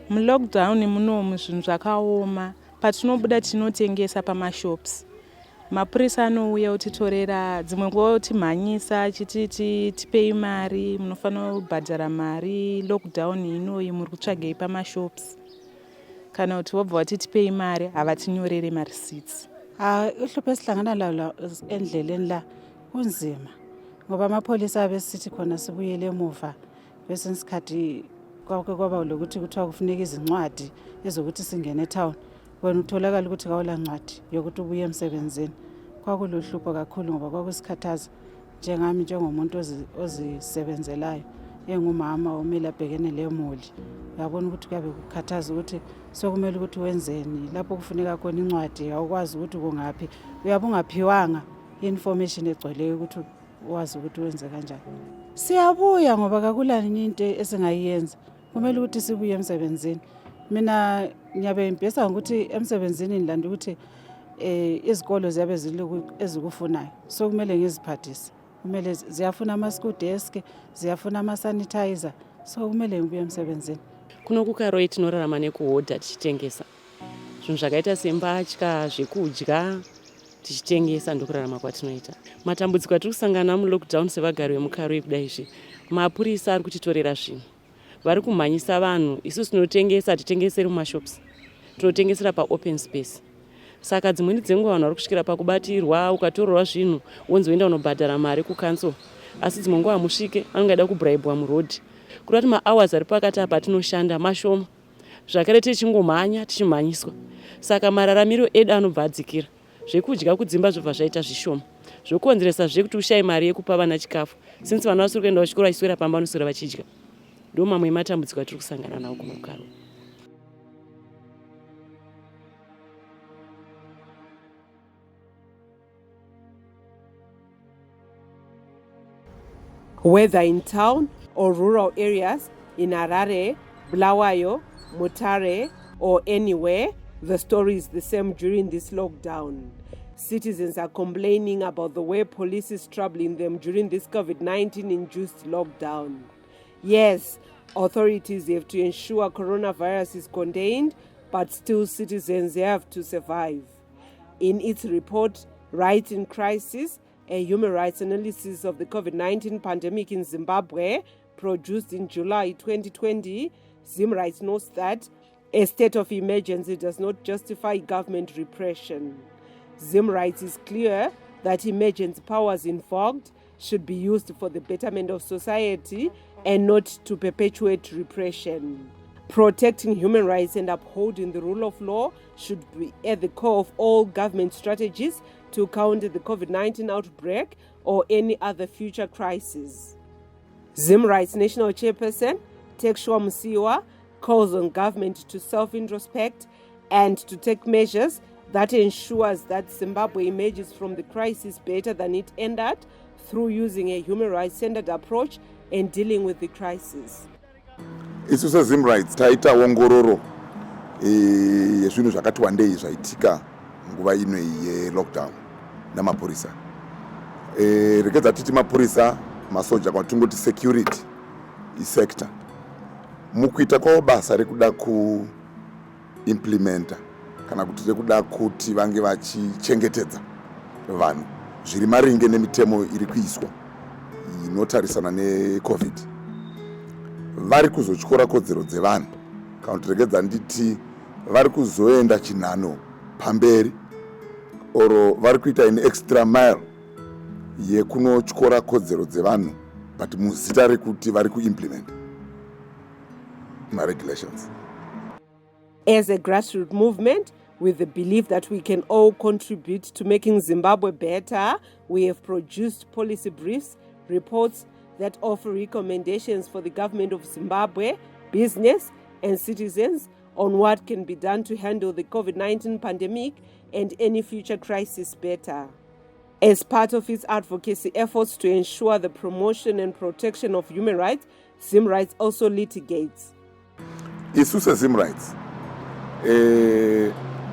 Mulockdown munomu zvinhu zvakaoma, patinobuda tinotengesa pamashops. Mapurisa anouya kutitorera, dzimwe nguva kutimhanyisa chiti tipei mari, munofanira kubhadhara mari, lockdown inoyi muri kutsvagei pamashops. Kana kuti wobva wati tipei mari, havatinyorere mareceipts. Uhlupho esihlangana lalo endleleni la kunzima ngoba amapholisa abesithi khona sibuyele emuva bese isikhathi kwaba lokuthi kuthiwa kufuneka izincwadi ezokuthi singene etown, wena utholakala ukuthi kawula ncwadi yokuthi ubuye emsebenzini. Kwakulohlupho kakhulu ngoba kwakusikhathaza njengami njengomuntu ozisebenzelayo engumama omele abhekene lemuli. Uyabona ukuthi kuyabe kukhathaza ukuthi sokumele ukuthi wenzeni lapho kufuneka khona incwadi, awukwazi ukuthi kungaphi, uyabe ungaphiwanga information egcweleyo ukuthi wazi ukuthi wenze kanjani. Siyabuya ngoba kakulani into esingayenza, kumele ukuthi sibuye emsebenzini. Mina ngiyabe impesa ukuthi emsebenzini ngilanda ukuthi izikolo ziyabe ezikufunayo, so kumele ngiziphathise. Kumele ziyafuna ama-school desk, ziyafuna ama-sanitizer, so kumele ngibuye emsebenzini. Kuno kukaro etinorarama nekuhodha tichitengesa zvinhu zvakaita sembatya, zvekudya, tichitengesa ndokurarama kwatinoita. Matambudziko atiri kusangana mulockdown sevagari vemukaro kudaizve, mapurisa ari kutitorera zvinhu, vari kumhanyisa vanhu. Isusu tinotengesa, titengeseri mumashops, tinotengesera paopen space. Saka dzimweni dzenguva vanhu vari kusvikira pakubatirwa, ukatorerwa zvinhu wonzi uenda unobhadhara mari kukansel, asi dzimwe nguva musvike anenge aida kubribwa murodhi. Kurati mahours ari pakati apa tinoshanda mashoma, zvakare tichingomhanya tichimhanyiswa. Saka mararamiro edu anobva adzikira. Zvekudya kudzimba zvobva zvaita zvishoma, zvokonzeresa kuti ushaye mari yekupa vana chikafu, since vana vasiri kuenda kuchikoro vachiswera pamba vanoswera vachidya. Ndo mamwe ematambudziko atiri kusangana nawo kumukaro. Whether in town or rural areas, in Harare, Bulawayo, Mutare, or anywhere, the story is the same during this lockdown. Citizens are complaining about the way police is troubling them during this COVID-19-induced lockdown. Yes, authorities have to ensure coronavirus is contained, but still citizens have to survive. In its report, Rights in Crisis, a human rights analysis of the COVID-19 pandemic in Zimbabwe, produced in July 2020, ZimRights notes that a state of emergency does not justify government repression. ZimRights is clear that emergency powers invoked should be used for the betterment of society and not to perpetuate repression. Protecting human rights and upholding the rule of law should be at the core of all government strategies to counter the COVID-19 outbreak or any other future crisis. ZimRights National Chairperson, Tekshwa Musiwa, calls on government to self-introspect and to take measures that ensures that Zimbabwe emerges from the crisis better than it entered through using a human rights-centered approach and dealing with the crisis. Isusu ZimRights taita ongororo yezvinhu zvakati wandei zvaitika nguva ino yelockdown namapurisa. Rekedza titi mapurisa, masoja kwatungoti security sector. Mukuita kwavo basa rekuda kuimplementa kana kuti rekuda kuti vange vachichengetedza vanhu zviri maringe nemitemo iri kuiswa inotarisana neCovid. Vari kuzotyora kodzero dzevanhu kana kuti rekedza nditi vari kuzoenda chinhano pamberi oro vari kuita in extra mile yekunotyora kodzero dzevanhu but muzita rekuti vari kuimplement regulations. As a grassroots movement, with the belief that we can all contribute to making Zimbabwe better, we have produced policy briefs, reports that offer recommendations for the government of Zimbabwe, business and citizens on what can be done to handle the COVID-19 pandemic and any future crisis better. As part of its advocacy efforts to ensure the promotion and protection of human rights, ZimRights also litigates. Isusu ZimRights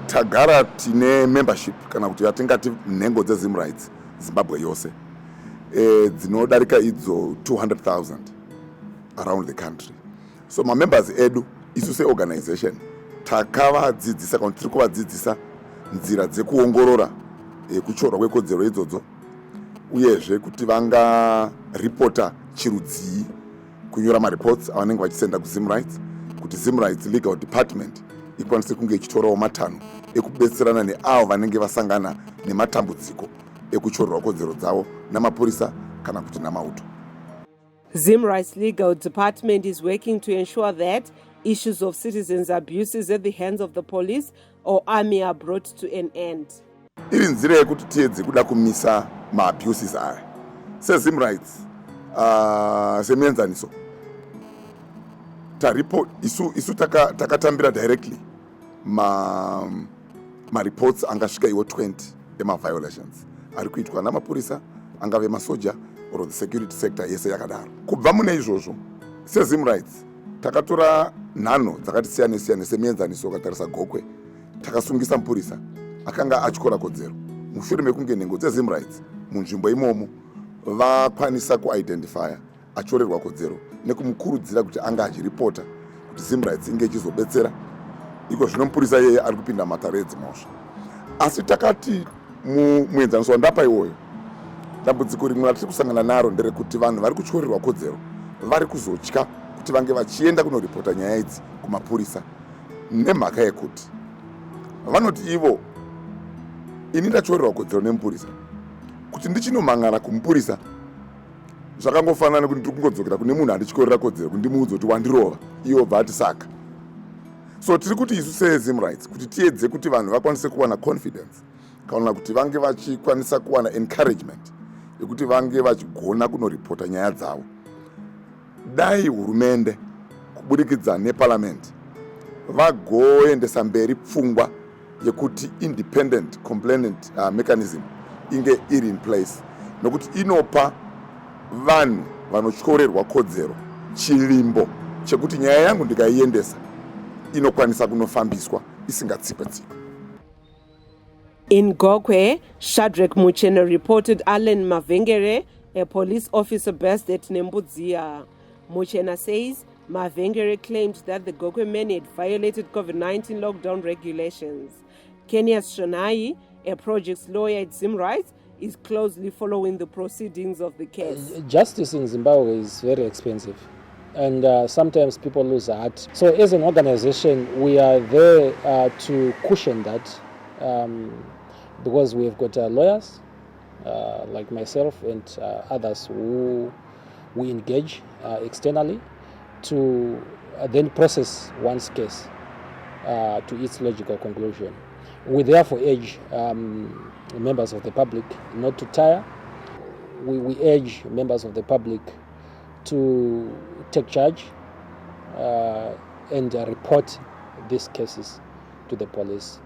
tagara tine membership kana kuti yatingati nhengo dzeZimRights Zimbabwe yose dzinodarika idzo 200,000 around the country. So members edu isu seorganization takavadzidzisa kana tiri kuvadzidzisa nzira dzekuongorora kuchorwa kwekodzero idzodzo, uyezve kuti vangaripota chirudzii kunyora mareports avanenge vachisenda kuZimRights, kuti ZimRights Legal Department ikwanise kunge ichitorawo matanho ekubetserana neavo vanenge vasangana nematambudziko ekuchorwa kodzero dzavo namapurisa kana kuti namauto. ZimRights Legal Department is working to ensure that issues of citizens' abuses at the hands of the police or army are brought to an end. Iri nzira yekuti tiedze kuda kumisa ma-abuses aya. SeZimRights, semienzaniso, taripo isu takatambira directly ma-reports angasvika iwo 20 ema-violations ari kuitwa namapurisa, angave masoja or the security sector yese yakadaro. Kubva mune izvozvo, seZimRights takatora nhano dzakati siyane semienzaniso ukatarisa Gokwe, takasungisa mupurisa akanga achikora kodzero. Mushure mekunge nhengo dzeZimRights munzvimbo imomo vakwanisa kuidentifya achorerwa kodzero nekumukurudzira kuti anga achiripota kuti ZimRights inge ichizobetsera. Iko zvino mupurisa yeye ari kupinda matare edzimhosva. Asi takati muenzaniso wandapa iwoyo, dambudziko rimwe ratiri kusangana naro nderekuti vanhu vari kuchorerwa kodzero vari kuzotya kuti vange vachienda kunoripota nyaya idzi kumapurisa, nemhaka yekuti vanoti ivo, ini ndachorerwa kodzero nemupurisa, kuti ndichinomangana kumupurisa zvakangofanana nekuti ndiri kungodzokera kune munhu andichikorera kodzero kundimuudza kuti wandirova, iwo bva ati saka. So tiri kuti isu seZimRights kuti tiedze kuti vanhu vakwanise kuwana confidence kana kuti vange vachikwanisa kuwana encouragement yekuti vange vachigona kunoripota nyaya dzavo. Dai hurumende kubudikidza neparliament vagoendesa mberi pfungwa yekuti independent complainant mechanism inge iri in place, nokuti inopa vanhu vanotyorerwa kodzero chilimbo chekuti nyaya yangu ndikaiendesa inokwanisa kunofambiswa isingatsikwe-tsikwe. In Gokwe, Shadrack Muchena reported Alan Mavengere, a police officer based at Nembudzia. Muchena says Mavengere claimed that the Gokwe men had violated COVID-19 lockdown regulations. Kenya Shonai, a projects lawyer at ZimRights, is closely following the proceedings of the case. Justice in Zimbabwe is very expensive, and sometimes people lose heart. So as an organization, we are there to cushion that, because we have got lawyers like myself and others who we engage externally to then process one's case to its logical conclusion. We therefore urge members of the public not to tire. We urge members of the public to take charge and report these cases to the police.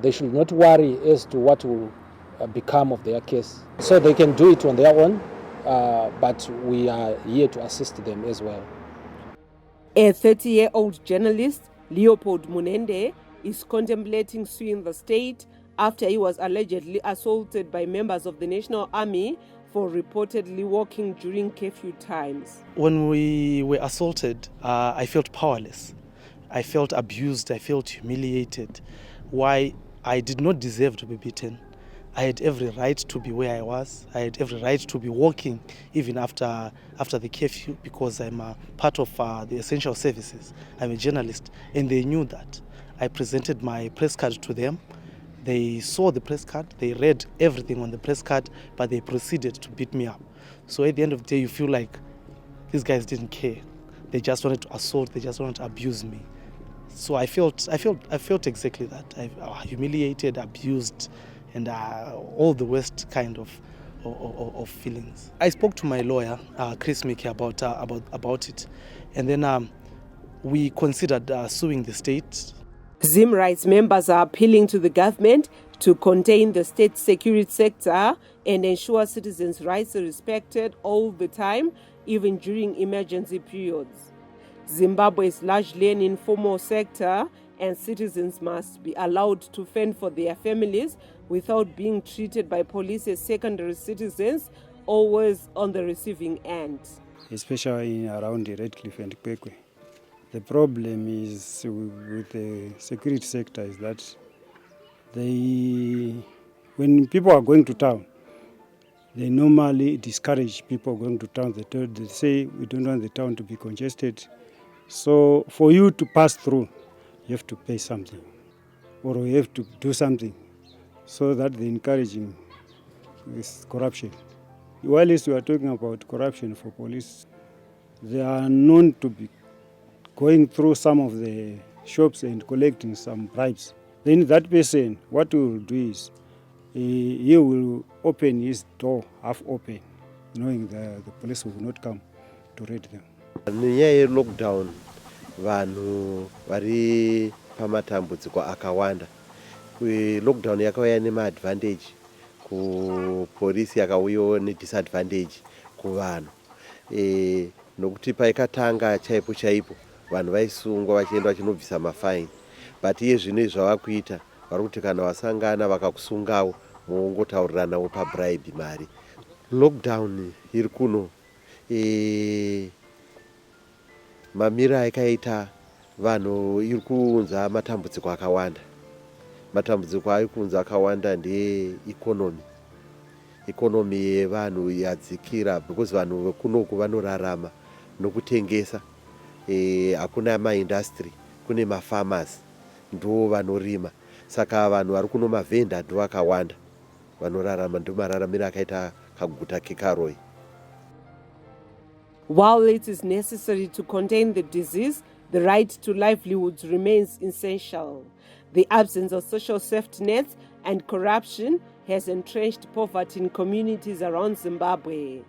They should not worry as to what will become of their case. So they can do it on their own, but we are here to assist them as well. A 30-year-old journalist, Leopold Munende, is contemplating suing the state after he was allegedly assaulted by members of the National Army for reportedly walking during curfew times. When we were assaulted, I felt powerless. I felt abused. I felt humiliated. Why? I did not deserve to be beaten. I had every right to be where I was. I had every right to be walking even after the curfew, because I'm a part of the essential services. I'm a journalist, and they knew that. I presented my press card to them. They saw the press card, they read everything on the press card, but they proceeded to beat me up. So at the end of the day, you feel like these guys didn't care. They just wanted to assault, they just wanted to abuse me. So I felt exactly that. I humiliated, abused, and all the worst kind of feelings. I spoke to my lawyer, Chris Mickey, about it, and then we considered suing the state. ZimRights members are appealing to the government to contain the state security sector and ensure citizens' rights are respected all the time, even during emergency periods. Zimbabwe is largely an informal sector, and citizens must be allowed to fend for their families without being treated by police as secondary citizens, always on the receiving end. Especially around Redcliffe and Kwekwe. The problem is with the security sector is that when people are going to town, they normally discourage people going to town. They say we don't want the town to be congested. So for you to pass through, you have to pay something or you have to do something, so that they're encouraging this corruption. While we are talking about corruption for police, they are known to be going through some of the shops and collecting some bribes. Then that person, what he will do is, he will open his door half open, knowing the police will not come to raid them. Nenyaya ye-lockdown, vanhu vari pamatambudziko akawanda. Lockdown yakauya nema-advantage kupolisi, yakauyawo ne-disadvantage kuvanhu. Nokuti paikatanga chaipo chaipo vanhu vaisungwa vachienda vachinobvisa mafaini, but iye zvino zvavakuita vari kuti kana vasangana vakakusungawo muongotauriranawo pabribe mari. Lockdown iri kuno mamira akaita vanhu iri kuunza matambudziko akawanda. Matambudziko ari kuunza akawanda ndeeconomy. Economy yevanhu yadzikira because vanhu vekunoku vanorarama nokutengesa. Hakuna maindustry, kune mafarmers ndo vanorima. Saka vanhu vari kuno mavenda ndo vakawanda vanorarama, ndo mararamiro akaita kaguta keKaroi. While it is necessary to contain the disease, the right to livelihoods remains essential. The absence of social safety nets and corruption has entrenched poverty in communities around Zimbabwe.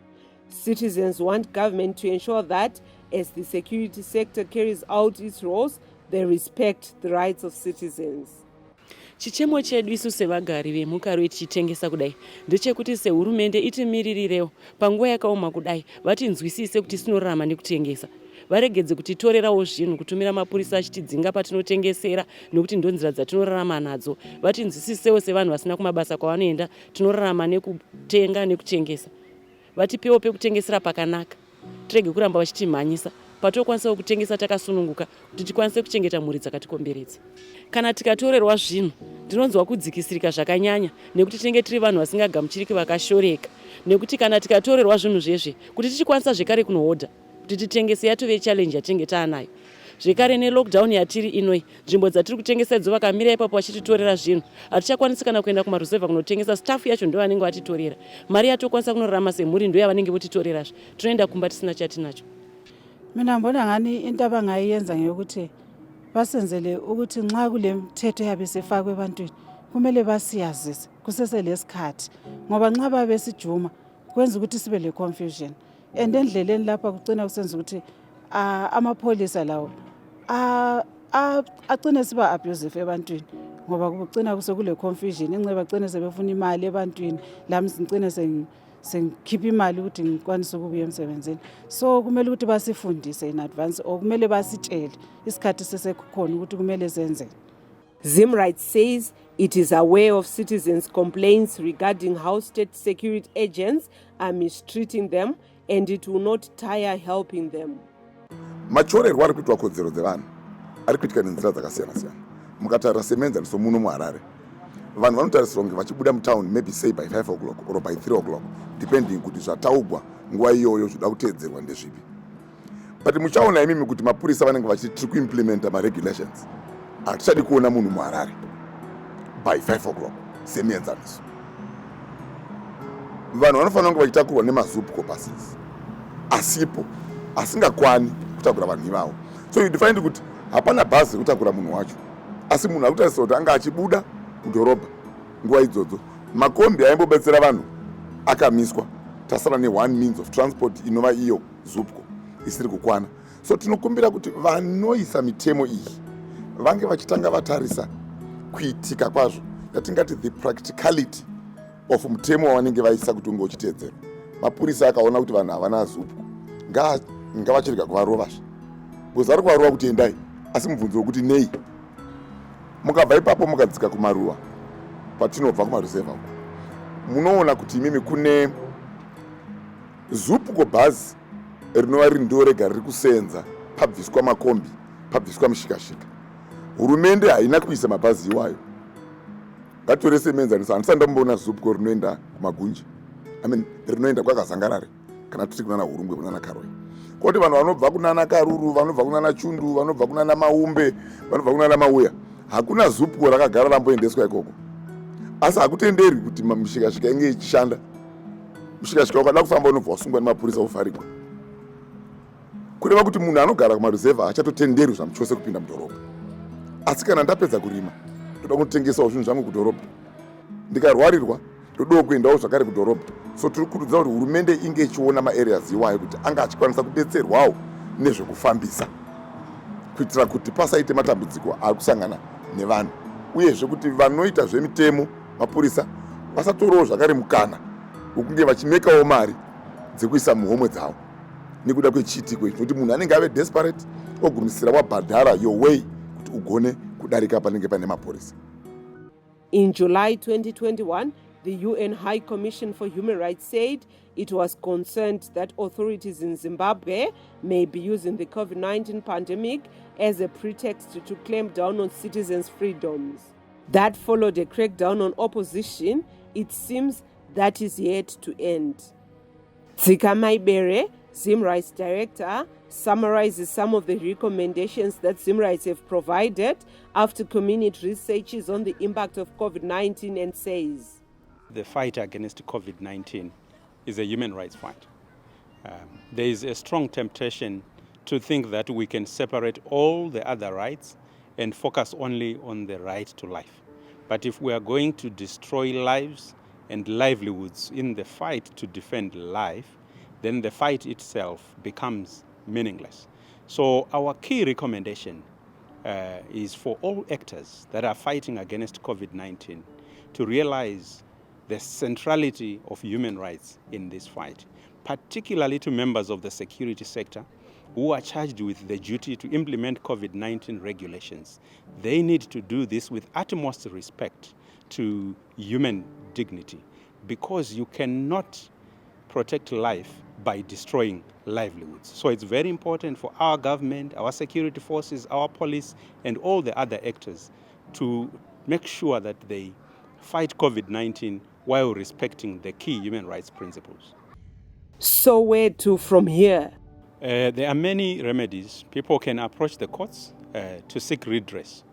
Citizens want government to ensure that, as the security sector carries out its roles, they respect the rights of citizens. Chichemo chedu isu sevagari vemuKaroi tichitengesa kudai ndechekuti sehurumende itimiririrewo panguva yakaoma kudai, vatinzwisise kuti tinorarama nekutengesa. Varegedze kutitorerawo zvinhu, kutumira mapurisa achitidzinga patinotengesera, nekuti ndonzira dzatinorarama nadzo. Vatinzwisisewo sevanhu vasina kumabasa kwavanoenda, tinorarama nekutenga nekutengesa. Vatipewo pekutengesera pakanaka, tirege kuramba vachitimhanyisa. Patokwanisa kutengesa takasununguka kuti tikwanise kuchengeta mhuri dzakatikomberedza. Kana tikatorerwa zvinhu, ndinonzwa kudzikisirika zvakanyanya, nekuti tinenge tiri vanhu vasingagamuchiriki, vakashoreka. Nekuti kana tikatorerwa zvinhu zvezve, kuti tichikwanisa zvekare kunohodha, kuti titengese yatove challenge yatinenge taanayo. Zvekare nelockdown yatiri inoi, nzvimbo dzatiri kutengesa idzo vakamira ipapo vachititorera zvinhu, hatichakwanisi kana kuenda kumaruzevha kunotengesa. Staff yacho ndio vanenge vatitorera. Mari yatokwanisa kunorarama semhuri ndio yavanenge votitorerazve. Tinoenda kumba tisina chatinacho. Mina mbona ngani into abangayenza ngeyokuthi basenzele ukuthi nxa kule mthetho yabe sefakwe ebantwini kumele basiyazise kuseselesikhathi, ngoba nxa babe sijuma kwenza ukuthi sibe le confusion, and endleleni lapha kucina kusenza ukuthi amapholisa lawo agcine siba abusive ebantwini, ngoba kucina kusekule confusion. Inxe bagcine sebefuna imali ebantwini, lami ngicine sengikhipha imali ukuthi ngikwanise ukubuya emsebenzini. So kumele ukuthi basifundise in advance, or kumele basitshele isikhathi sesekukhona ukuthi kumele senze. ZimRights says it is aware of citizens' complaints regarding how state security agents are mistreating them, and it will not tire helping them. Machorerwa ari kuitwa kodzero dzevanhu ari kuitika nenzira dzakasiyana siyana. Mukatarira semenzaniso muno muHarare, vanhu vanotarisirwa kunge vachibuda mutown maybe say by 5 o'clock or by 3 o'clock depending kuti zvataugwa nguva iyoyo zvida kuteedzerwa ndezvipi. But muchaona imimi kuti mapurisa vanenge vachiti tiri kuimplementa maregulations, hatichadi kuona munhu muHarare by 5 o'clock semienzaniso. Vanhu vanofanira kunge vachitakurwa nemazupco buses asipo, asingakwani kutakura vanhu ivavo. So you find kuti hapana bhazi rekutakura munhu wacho, asi munhu ari kutarisirwa kuti anga achibuda kudhorobha nguva idzodzo. Makombi aimbobetsera vanhu akamiswa, tasara ne-one means of transport inova iyo zupco isiri kukwana. So tinokumbira kuti vanoisa mitemo iyi vange vachitanga vatarisa kuitika kwazvo, yatingati the practicality of mutemo wavanenge vaisa kuti unge uchiteedzerwa. Mapurisa akaona kuti vanhu havana zupco, ngavachirega kuvarovazve, because ari kuvarova kuti endai, asi mubvunzo wekuti nei. Mukabva ipapo mukadzika kumaruwa, patinobva kumaruzevha uko, munoona kuti imimi kune zupco bhazi rinova riri ndo rega riri kusenza pabviswa makombi pabviswa mushikashika. Hurumende haina kuisa mabhazi iwayo. Ngatore semenzanisa, handisati ndamboona zupco rinoenda kumagunji, rinoenda kwakazangarare kana tiri kunana Hurungwe kunana Karoi. Kuti vanhu vanobva kunana Karuru, vanobva kunana Chundu, vanobva kunana Maumbe, vanobva kunana Mauya, hakuna zupco rakagara ramboendeswa ikoko. Asi hakutenderwi kuti mushikashika inge ichishanda. Mushikashika ukada kufamba unobva wasungwa nemapurisa ovharigwa. Kureva kuti munhu anogara kumaruzevha hachatotenderwi zvamu chose kupinda mudhorobha. Asi kana ndapedza kurima, ndoda kutengesawo zvinhu zvangu kudhorobha. Ndikarwarirwa, ndodawo kuendawo zvakare kudhorobha. So tiri kukurudzira kuti hurumende inge ichiona maareas iwayo kuti anga achikwanisa kudetserwawo nezvekufambisa, kuitira kuti pasaite matambudziko ari kusangana nevanhu. Uyezve kuti vanoita zvemitemo, mapurisa, vasatorowo zvakare mukana wokunge vachimekawo mari dzekuisa muhomwe dzavo nekuda kwechitiko ichi, kuti munhu anenge ave desperate ogumisira wabhadhara your way kuti ugone kudarika panenge pane mapurisa. In July 2021, the UN High Commission for Human Rights said it was concerned that authorities in Zimbabwe may be using the COVID-19 pandemic as a pretext to clamp down on citizens' freedoms. That followed a crackdown on opposition. It seems that is yet to end. Tsika Maibere, ZimRights Director, summarizes some of the recommendations that ZimRights have provided after community researches on the impact of COVID-19 and says, the fight against COVID-19 is a human rights fight. There is a strong temptation to think that we can separate all the other rights and focus only on the right to life. But if we are going to destroy lives and livelihoods in the fight to defend life, then the fight itself becomes meaningless. So our key recommendation is for all actors that are fighting against COVID-19 to realize the centrality of human rights in this fight, particularly to members of the security sector who are charged with the duty to implement COVID-19 regulations. They need to do this with utmost respect to human dignity, because you cannot protect life by destroying livelihoods. So it's very important for our government, our security forces, our police, and all the other actors to make sure that they fight COVID-19 while respecting the key human rights principles. So where to from here? There are many remedies. People can approach the courts to seek redress.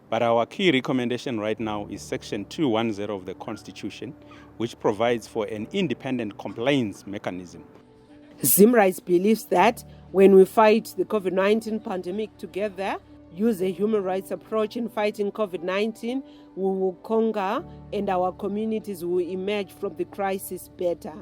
But our key recommendation right now is Section 210 of the Constitution, which provides for an independent complaints mechanism. ZimRights believes that when we fight the COVID-19 pandemic together, use a human rights approach in fighting COVID-19, we will conquer and our communities will emerge from the crisis better.